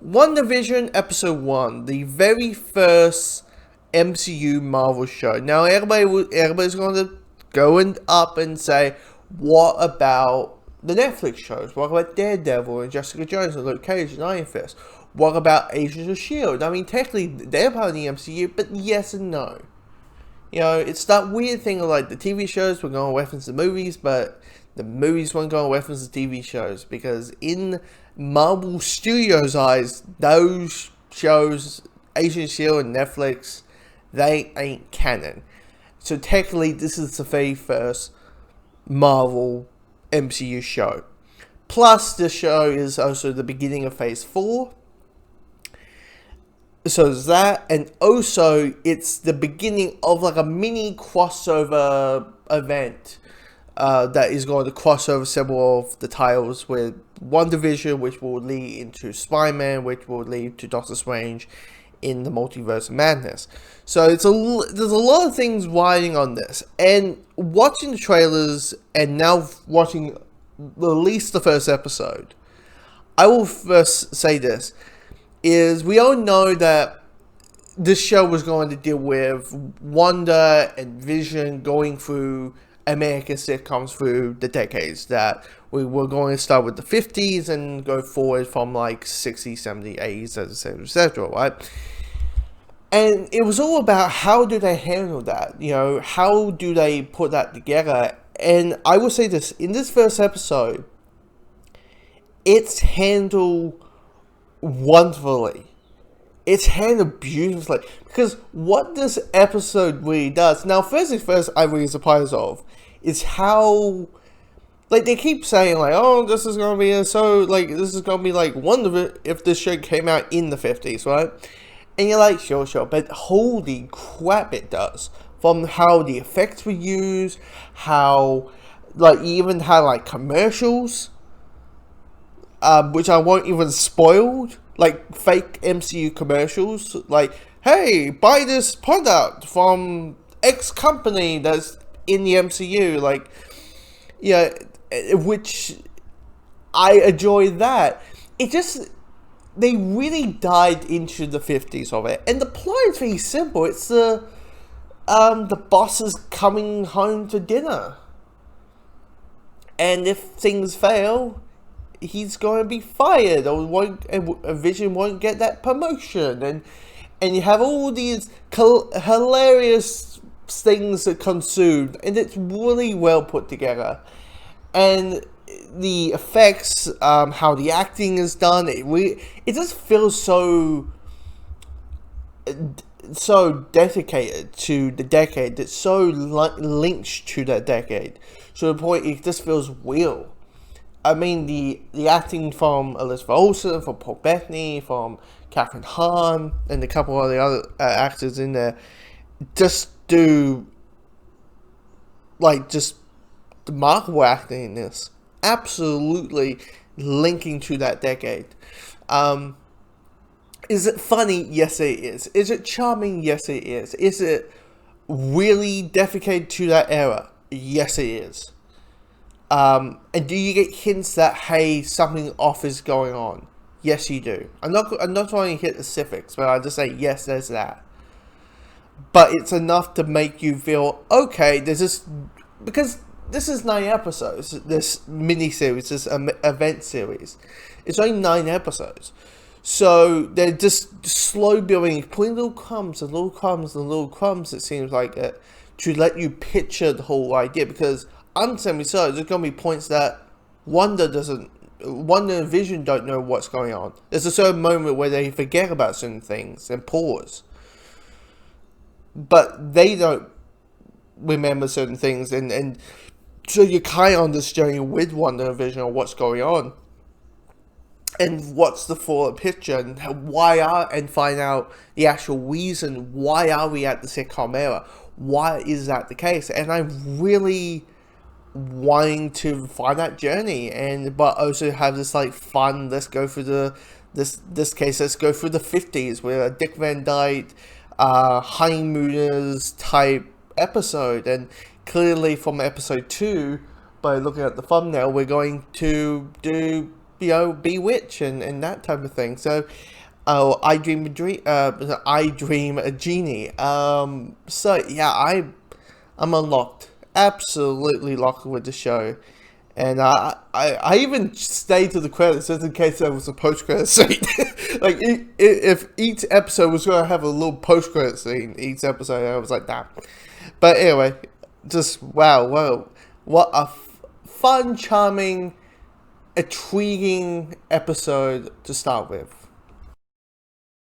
WandaVision Episode 1, the very first MCU Marvel show. Now, everybody's going to go up and say, what about the Netflix shows? What about Daredevil and Jessica Jones and Luke Cage and Iron Fist? What about Agents of S.H.I.E.L.D.? I mean, technically, they're part of the MCU, but yes and no. You know, it's that weird thing of like the TV shows were going to reference the movies, but the movies weren't going to reference the TV shows, because in Marvel Studios' eyes, those shows, Agent of S.H.I.E.L.D. and Netflix, they ain't canon. So technically, this is the very first Marvel MCU show. Plus, the show is also the beginning of Phase 4. So there's that, and also it's the beginning of like a mini crossover event that is going to cross over several of the titles, with WandaVision, which will lead into Spider-Man, which will lead to Doctor Strange in the Multiverse of Madness. So there's a lot of things riding on this, and watching the trailers and now watching at least the first episode, I will first say this, is we all know that this show was going to deal with Wanda and Vision going through American sitcoms through the decades, that we were going to start with the 50s and go forward from like 60s, 70s, 80s, etc., etc., right? And it was all about how do they handle that, you know, how do they put that together. And I will say this, in this first episode, it's handled wonderfully. It's handled beautifully, because what this episode really does, now first things first, I'm really surprised of, is how, like, they keep saying like, oh, this is gonna be this is gonna be like Wonder if this show came out in the 50s, right? And you're like, sure, but holy crap, it does. From how the effects were used, how, like, even how, like, commercials, which I won't even spoil, like fake MCU commercials, like, hey, buy this product from X company that's in the MCU, like, yeah, which I enjoy that. It just, they really dived into the 50s of it, and the plot is very simple. It's the boss is coming home to dinner, and if things fail, he's going to be fired, or Vision won't get that promotion, and you have all these hilarious things that consumed, and it's really well put together, and the effects, how the acting is done, it just feels so dedicated to the decade. It's so linked to that decade, to the point it just feels real. I mean, the acting from Elizabeth Olsen, from Paul Bettany, from Catherine Hahn, and a couple of the other actors in there, just do, like, just remarkable acting in this. Absolutely linking to that decade. Is it funny? Yes, it is. Is it charming? Yes, it is. Is it really dedicated to that era? Yes, it is. And do you get hints that, hey, something off is going on? Yes, you do. I'm not trying to hit the specifics, but I just say yes, there's that. But it's enough to make you feel, okay, there's this, because this is 9 episodes, this mini-series, this event series. It's only 9 episodes. So they're just slow building, putting little crumbs and little crumbs and little crumbs, it seems like, to let you picture the whole idea, because understandably so, there's going to be points that Wanda and Vision don't know what's going on. There's a certain moment where they forget about certain things and pause. But they don't remember certain things, and so you're kind of on this journey with Wanda and Vision on what's going on. And what's the full picture, and and find out the actual reason, why are we at the sitcom era? Why is that the case? And I'm really wanting to find that journey, but also have this like fun, let's go through let's go through the 50s with a Dick Van Dyke honeymooners type episode. And clearly from episode 2, by looking at the thumbnail, we're going to do bewitch and that type of thing. So, oh, I dream a dream. I dream a genie. So yeah, I'm unlocked, absolutely locked with the show, and I even stayed to the credits just in case there was a post credit scene. Like if each episode was going to have a little post credit scene, each episode, I was like, nah. But anyway, just wow, what a fun, charming, intriguing episode to start with.